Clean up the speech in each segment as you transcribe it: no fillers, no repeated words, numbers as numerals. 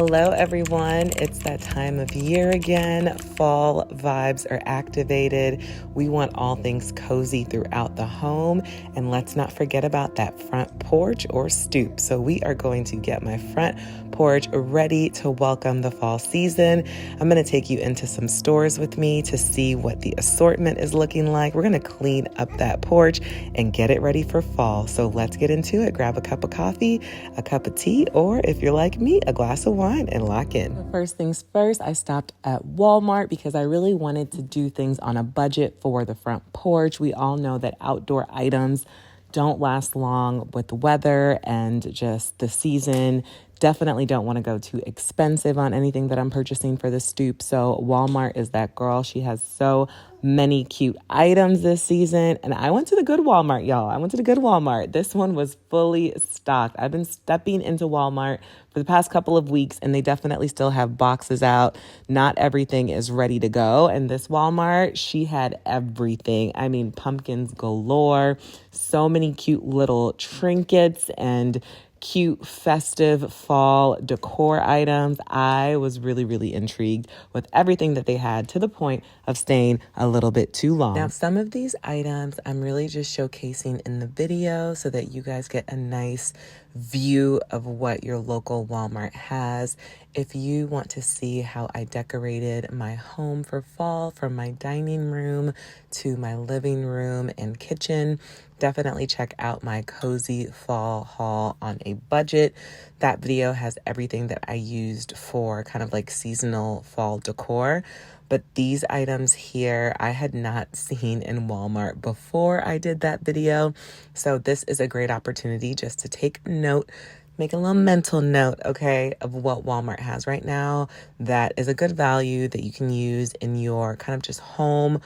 Hello everyone, it's that time of year again. Fall vibes are activated. We want all things cozy throughout the home, and let's not forget about that front porch or stoop. So we are going to get my front porch ready to welcome the fall season. I'm going to take you into some stores with me to see what the assortment is looking like. We're going to clean up that porch and get it ready for fall. So let's get into it. Grab a cup of coffee, a cup of tea, or if you're like me, a glass of wine and lock in. First things first, I stopped at Walmart because I really wanted to do things on a budget for the front porch. We all know that outdoor items don't last long with the weather and just the season. Definitely don't want to go too expensive on anything that I'm purchasing for the stoop. So Walmart is that girl. She has so many cute items this season. And I went to the good Walmart, y'all. I went to the good Walmart. This one was fully stocked. I've been stepping into Walmart for the past couple of weeks, and they definitely still have boxes out. Not everything is ready to go. And this Walmart, she had everything. I mean, pumpkins galore, so many cute little trinkets and cute festive fall decor items. I was really intrigued with everything that they had, to the point of staying a little bit too long. Now, some of these items I'm really just showcasing in the video so that you guys get a nice view of what your local Walmart has. If you want to see how I decorated my home for fall, from my dining room to my living room and kitchen, definitely check out my cozy fall haul on a budget. That video has everything that I used for kind of like seasonal fall decor. But these items here, I had not seen in Walmart before I did that video. So this is a great opportunity just to take note, make a little mental note, okay, of what Walmart has right now that is a good value that you can use in your kind of just home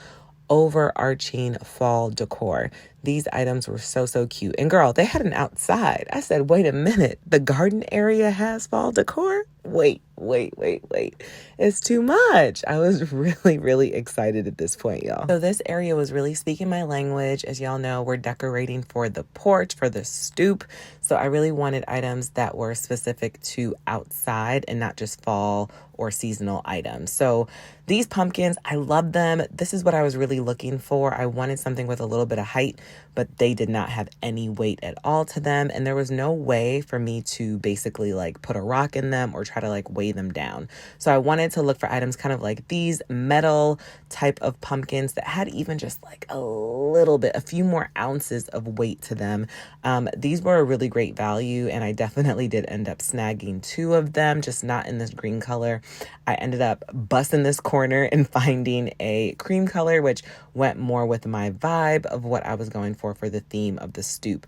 overarching fall decor. These items were so cute. And girl, they had an outside. I said, wait a minute, the garden area has fall decor? Wait. It's too much. I was really excited at this point, y'all. So this area was really speaking my language. As y'all know, we're decorating for the porch, for the stoop. So I really wanted items that were specific to outside and not just fall or seasonal items. So these pumpkins, I love them. This is what I was really looking for. I wanted something with a little bit of height, but they did not have any weight at all to them. And there was no way for me to basically like put a rock in them or try to like weigh them down. So I wanted to look for items kind of like these metal type of pumpkins that had even just like a little bit, a few more ounces of weight to them. These were a really great value, and I definitely did end up snagging 2 of them, just not in this green color. I ended up busting this corner and finding a cream color, which went more with my vibe of what I was going for the theme of the stoop.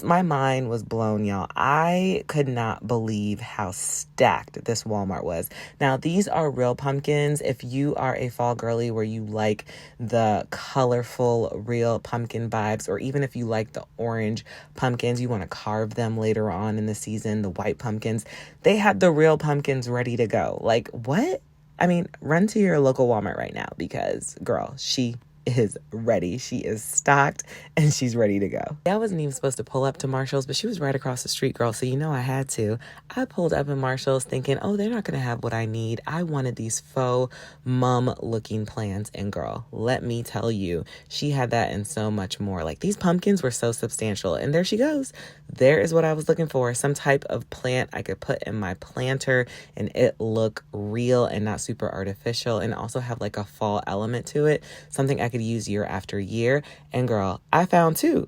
My mind was blown, y'all. I could not believe how stacked this Walmart was. Now, these are real pumpkins. If you are a fall girly where you like the colorful, real pumpkin vibes, or even if you like the orange pumpkins, you want to carve them later on in the season, the white pumpkins, they had the real pumpkins ready to go. Like, what? I mean, run to your local Walmart right now because, girl, she is ready. She is stocked and she's ready to go. I wasn't even supposed to pull up to Marshall's, but she was right across the street, girl. So you know I had to. I pulled up in Marshall's thinking, oh, they're not going to have what I need. I wanted these faux mum looking plants. And girl, let me tell you, she had that and so much more. Like, these pumpkins were so substantial. And there she goes. There is what I was looking for. Some type of plant I could put in my planter and it look real and not super artificial, and also have like a fall element to it. Something I could use year after year. And girl, I found 2.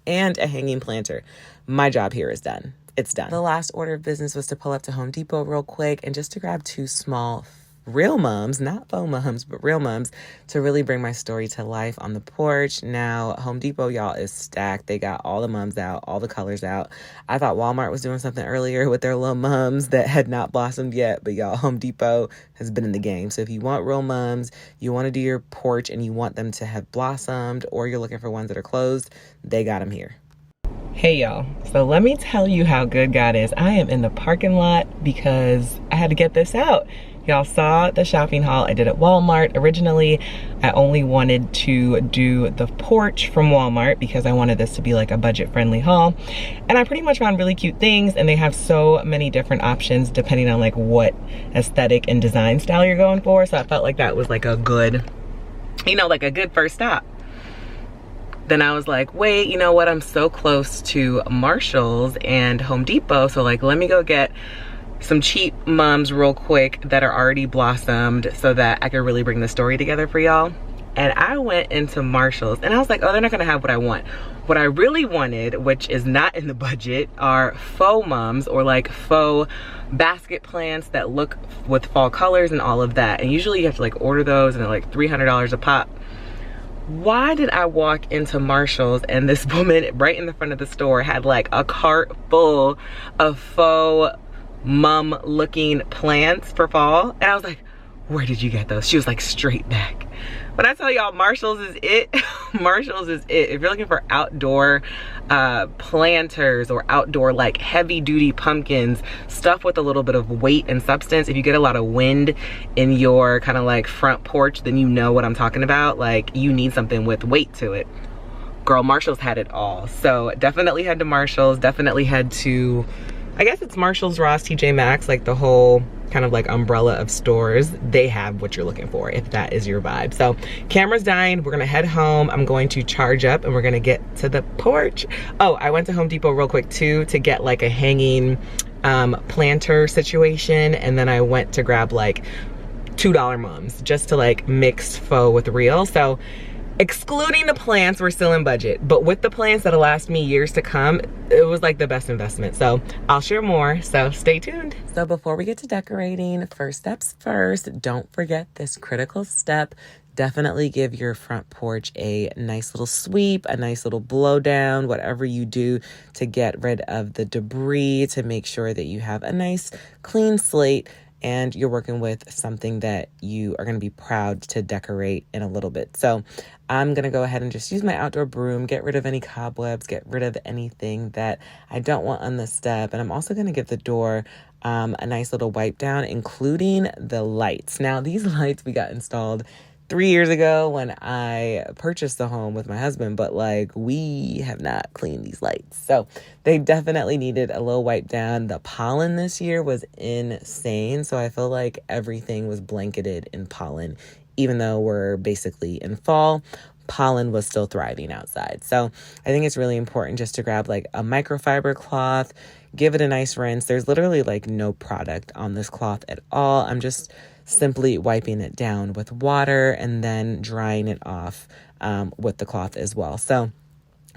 And a hanging planter. My job here is done. It's done. The last order of business was to pull up to Home Depot real quick and just to grab 2 small real mums, not faux mums, but real mums, to really bring my story to life on the porch. Now, Home Depot, y'all, is stacked. They got all the mums out, all the colors out. I thought Walmart was doing something earlier with their little mums that had not blossomed yet, but y'all, Home Depot has been in the game. So if you want real mums, you want to do your porch and you want them to have blossomed, or you're looking for ones that are closed, they got them here. Hey y'all, so let me tell you how good God is. I am in the parking lot because I had to get this out. Y'all saw the shopping haul I did at Walmart. Originally, I only wanted to do the porch from Walmart because I wanted this to be like a budget-friendly haul. And I pretty much found really cute things, and they have so many different options depending on like what aesthetic and design style you're going for. So I felt like that was like a good, you know, like a good first stop. Then I was like, wait, you know what? I'm so close to Marshall's and Home Depot. So like, let me go get some cheap mums real quick that are already blossomed so that I could really bring the story together for y'all. And I went into Marshall's and I was like, oh, they're not gonna have what I want. What I really wanted, which is not in the budget, are faux mums, or like faux basket plants that look with fall colors and all of that. And usually you have to like order those and they're like $300 a pop. Why did I walk into Marshall's and this woman right in the front of the store had like a cart full of faux mum looking plants for fall? And I was like, where did you get those? She was like, straight back. When I tell y'all Marshall's is it, Marshall's is it. If you're looking for outdoor planters or outdoor like heavy duty pumpkins, stuff with a little bit of weight and substance, if you get a lot of wind in your kind of like front porch, then you know what I'm talking about. Like, you need something with weight to it. Girl, Marshall's had it all. So definitely head to Marshall's, definitely head to, I guess it's Marshall's, Ross, TJ Maxx, like the whole kind of like umbrella of stores. They have what you're looking for if that is your vibe. So camera's dying, we're gonna head home. I'm going to charge up and we're gonna get to the porch. Oh, I went to Home Depot real quick too to get like a hanging planter situation, and then I went to grab like $2 mums just to like mix faux with real. So excluding the plants, we're still in budget, but with the plants that'll last me years to come, it was like the best investment. So I'll share more, so stay tuned. So before we get to decorating, first steps first, don't forget this critical step. Definitely give your front porch a nice little sweep, a nice little blow down, whatever you do to get rid of the debris, to make sure that you have a nice clean slate and you're working with something that you are going to be proud to decorate in a little bit. So I'm going to go ahead and just use my outdoor broom, get rid of any cobwebs, get rid of anything that I don't want on the step. And I'm also going to give the door a nice little wipe down, including the lights. Now, these lights we got installed 3 years ago when I purchased the home with my husband, but like we have not cleaned these lights. So they definitely needed a little wipe down. The pollen this year was insane. So I feel like everything was blanketed in pollen, even though we're basically in fall. Pollen was still thriving outside. So I think it's really important just to grab like a microfiber cloth, give it a nice rinse. There's literally like no product on this cloth at all. I'm just simply wiping it down with water and then drying it off with the cloth as well. So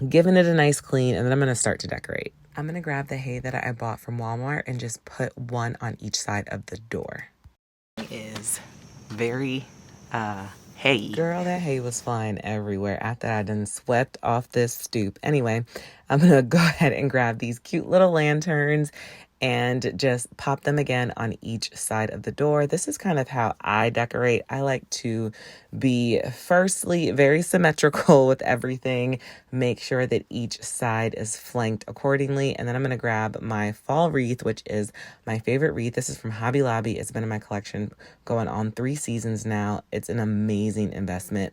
giving it a nice clean, and then I'm going to start to decorate. I'm going to grab the hay that I bought from Walmart and just put one on each side of the door. It is very hay. Girl, that hay was flying everywhere after I done swept off this stoop. Anyway, I'm going to go ahead and grab these cute little lanterns and just pop them again on each side of the door. This is kind of how I decorate. I like to be firstly very symmetrical with everything, make sure that each side is flanked accordingly. And then I'm gonna grab my fall wreath, which is my favorite wreath. This is from Hobby Lobby. It's been in my collection going on 3 seasons now. It's an amazing investment.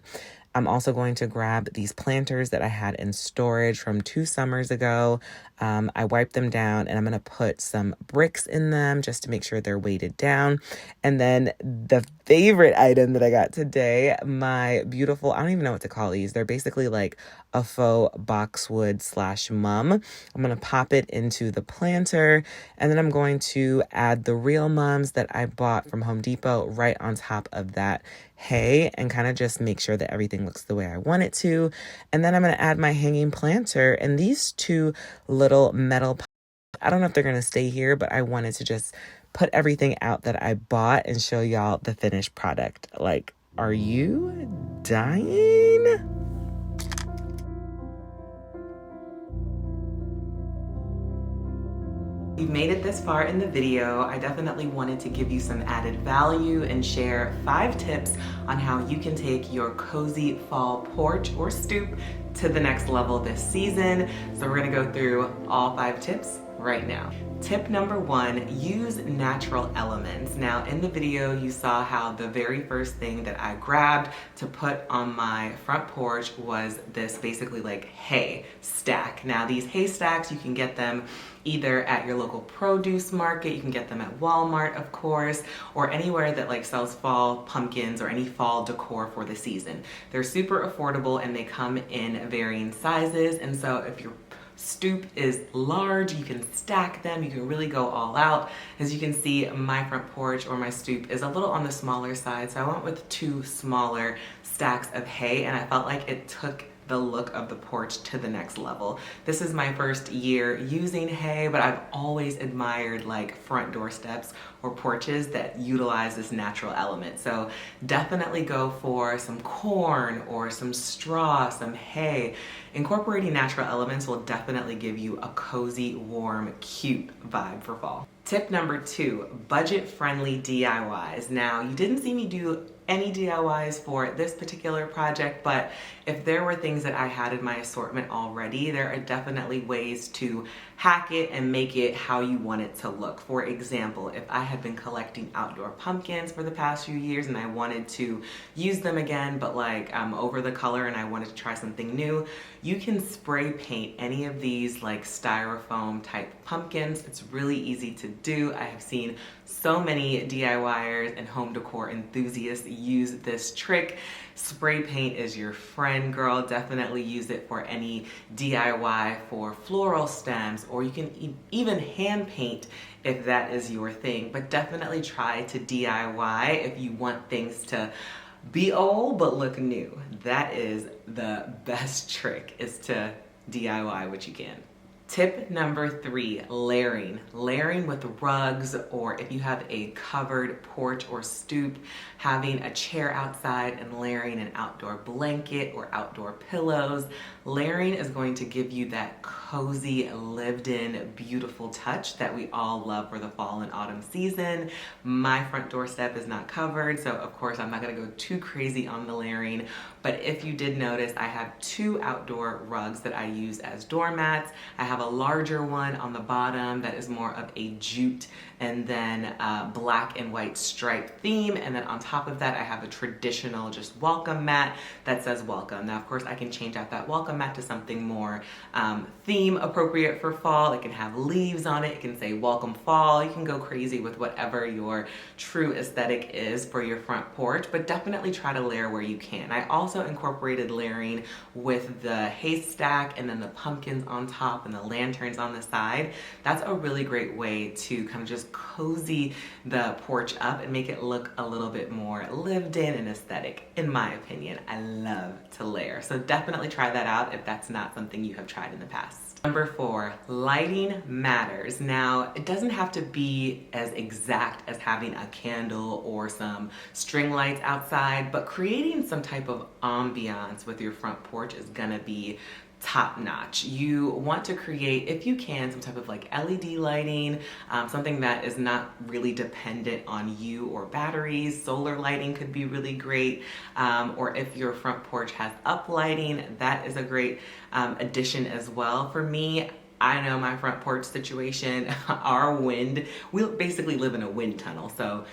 I'm also going to grab these planters that I had in storage from 2 summers ago. I wiped them down and I'm going to put some bricks in them just to make sure they're weighted down. And then the favorite item that I got today, my beautiful, I don't even know what to call these. They're basically like a faux boxwood / mum. I'm going to pop it into the planter, and then I'm going to add the real mums that I bought from Home Depot right on top of that hay and kind of just make sure that everything looks the way I want it to. And then I'm going to add my hanging planter and these 2 little metal pots. I don't know if they're going to stay here, but I wanted to just put everything out that I bought and show y'all the finished product. Like, are you dying? You've made it this far in the video. I definitely wanted to give you some added value and share 5 tips on how you can take your cozy fall porch or stoop to the next level this season. So we're gonna go through all 5 tips right now. Tip number 1, use natural elements. Now in the video you saw how the very first thing that I grabbed to put on my front porch was this basically like hay stack. Now these hay stacks, you can get them either at your local produce market, you can get them at Walmart of course, or anywhere that like sells fall pumpkins or any fall decor for the season. They're super affordable and they come in varying sizes, and so if your stoop is large, you can stack them, you can really go all out. As you can see, my front porch or my stoop is a little on the smaller side, so I went with 2 smaller stacks of hay, and I felt like it took the look of the porch to the next level. This is my first year using hay, but I've always admired like front doorsteps or porches that utilize this natural element. So definitely go for some corn or some straw, some hay. Incorporating natural elements will definitely give you a cozy, warm, cute vibe for fall. Tip number 2, budget-friendly DIYs. Now, you didn't see me do any DIYs for this particular project, but if there were things that I had in my assortment already, there are definitely ways to hack it and make it how you want it to look. For example, if I had been collecting outdoor pumpkins for the past few years and I wanted to use them again, but like I'm over the color and I wanted to try something new, you can spray paint any of these like styrofoam type pumpkins. It's really easy to do. I have seen so many DIYers and home decor enthusiasts use this trick. Spray paint is your friend, girl. Definitely use it for any DIY for floral stems, or you can even hand paint if that is your thing. But definitely try to DIY if you want things to be old but look new. That is the best trick, is to DIY what you can. Tip number 3, layering. Layering with rugs, or if you have a covered porch or stoop, having a chair outside and layering an outdoor blanket or outdoor pillows. Layering is going to give you that cozy, lived-in, beautiful touch that we all love for the fall and autumn season. My front doorstep is not covered, so of course I'm not gonna go too crazy on the layering, but if you did notice, I have 2 outdoor rugs that I use as doormats. I have a larger one on the bottom that is more of a jute and then black and white striped theme, and then on top of that I have a traditional just welcome mat that says welcome. Now of course I can change out that welcome mat to something more theme appropriate for fall. It can have leaves on it, it can say welcome fall. You can go crazy with whatever your true aesthetic is for your front porch, but definitely try to layer where you can. I also incorporated layering with the haystack and then the pumpkins on top and the lanterns on the side. That's a really great way to kind of just cozy the porch up and make it look a little bit more lived in and aesthetic. In my opinion, I love to layer. So definitely try that out if that's not something you have tried in the past. Number 4, lighting matters. Now, it doesn't have to be as exact as having a candle or some string lights outside, but creating some type of ambiance with your front porch is gonna be top notch. You want to create, if you can, some type of like LED lighting, something that is not really dependent on you or batteries. Solar lighting could be really great, or if your front porch has up lighting, that is a great addition as well. For me, I know my front porch situation, our wind, we basically live in a wind tunnel, so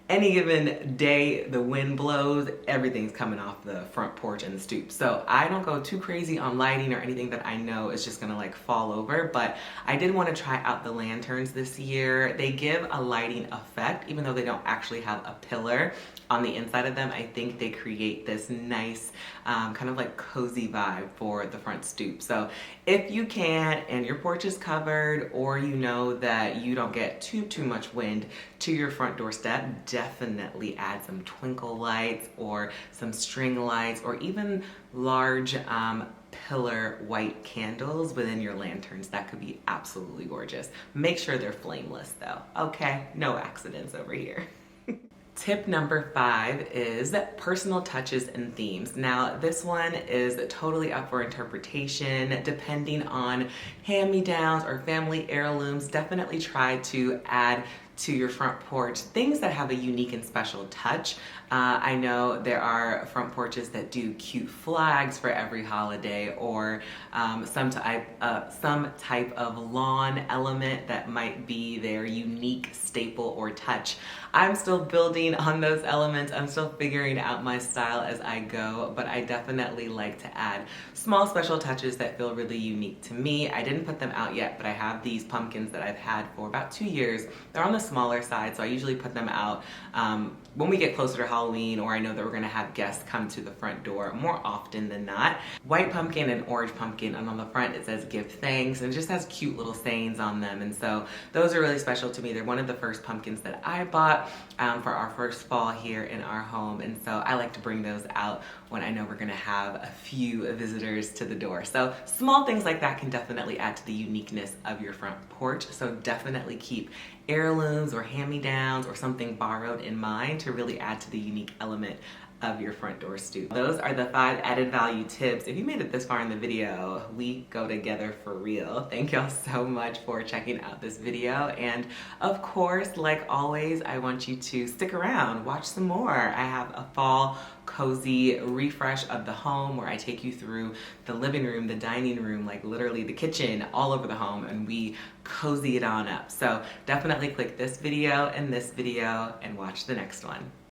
any given day the wind blows, everything's coming off the front porch and the stoop. So I don't go too crazy on lighting or anything that I know is just gonna like fall over, but I did want to try out the lanterns this year. They give a lighting effect, even though they don't actually have a pillar on the inside of them. I think they create this nice kind of like cozy vibe for the front stoop. So if you can and your porch is covered, or you know that you don't get too much wind to your front doorstep, definitely add some twinkle lights or some string lights, or even large pillar white candles within your lanterns. That could be absolutely gorgeous. Make sure they're flameless though, okay? No accidents over here. Tip number 5 is personal touches and themes. Now, this one is totally up for interpretation. Depending on hand-me-downs or family heirlooms, definitely try to add to your front porch, things that have a unique and special touch. I know there are front porches that do cute flags for every holiday, or some type of lawn element that might be their unique staple or touch. I'm still building on those elements. I'm still figuring out my style as I go, but I definitely like to add small special touches that feel really unique to me. I didn't put them out yet, but I have these pumpkins that I've had for about 2 years. They're on the smaller side, so I usually put them out when we get closer to Halloween, or I know that we're gonna have guests come to the front door more often than not. White pumpkin and orange pumpkin, and on the front it says give thanks, and it just has cute little sayings on them, and so those are really special to me. They're one of the first pumpkins that I bought for our first fall here in our home, and so I like to bring those out when I know we're gonna have a few visitors to the door. So small things like that can definitely add to the uniqueness of your front porch, so definitely keep heirlooms or hand-me-downs or something borrowed in mind to really add to the unique element of your front door stoop. Those are the 5 added value tips. If you made it this far in the video, we go together for real. Thank y'all so much for checking out this video. And of course, like always, I want you to stick around, watch some more. I have a fall cozy refresh of the home where I take you through the living room, the dining room, like literally the kitchen, all over the home, and we cozy it on up. So definitely click this video and watch the next one.